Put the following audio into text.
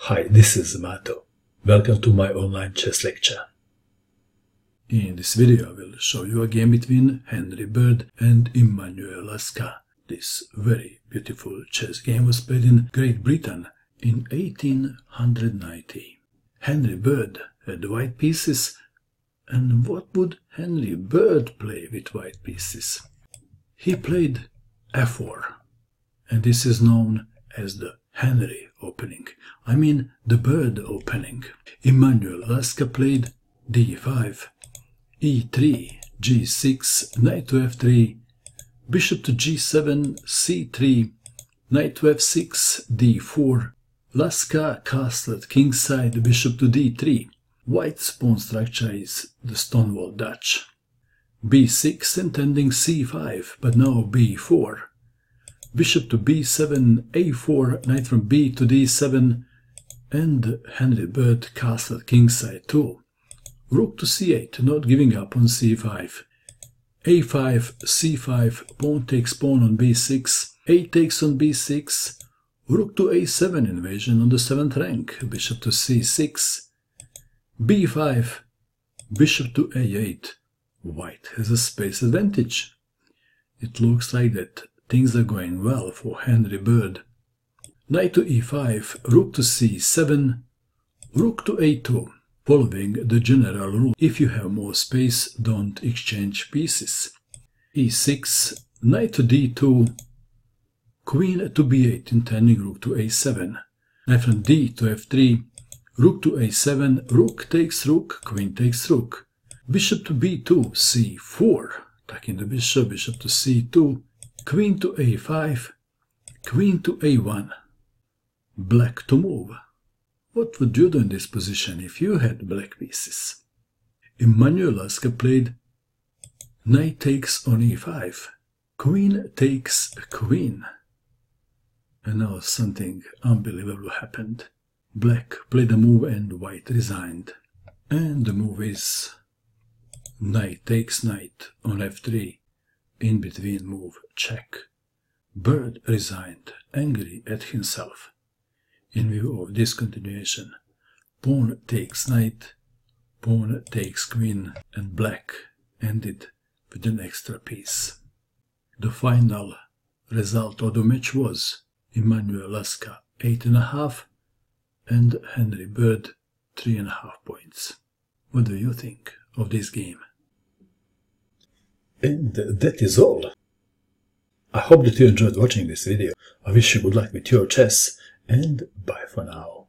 Hi, this is Mato. Welcome to my online chess lecture. In this video I will show you a game between Henry Bird and Emanuel Lasker. This very beautiful chess game was played in Great Britain in 1890. Henry Bird had white pieces, and what would Henry Bird play with white pieces? He played f4, and this is known as the Henry opening. I mean the Bird opening. Emanuel Lasker played d5, e3, g6, knight to f3, bishop to g7, c3, knight to f6, d4. Lasker castled kingside, bishop to d3. White's pawn structure is the Stonewall Dutch. b6 intending c5, but now b4. Bishop to b7, a4, knight from b to d7, and Henry Bird castled kingside too. Rook to c8, not giving up on c5. a5, c5, pawn takes pawn on b6, a takes on b6, rook to a7 invasion on the 7th rank, bishop to c6, b5, bishop to a8. White has a space advantage. It looks like that things are going well for Henry Bird. Knight to e5, rook to c7, rook to a2. Following the general rule, if you have more space, don't exchange pieces. e6, knight to d2, queen to b8, intending rook to a7, knight from d to f3, rook to a7, rook takes rook, queen takes rook, bishop to b2, c4, attacking the bishop, bishop to c2, queen to a5, queen to a1, black to move. What would you do in this position if you had black pieces? Emanuel Lasker played knight takes on e5, queen takes queen. And now something unbelievable happened. Black played a move and white resigned. And the move is knight takes knight on f3, in between move check. Bird resigned, angry at himself. In view of this continuation, pawn takes knight, pawn takes queen, and black ended with an extra piece. The final result of the match was Emanuel Lasker 8.5 and Henry Bird 3.5 points. What do you think of this game? And that is all. I hope that you enjoyed watching this video. I wish you good luck with your chess, and bye for now.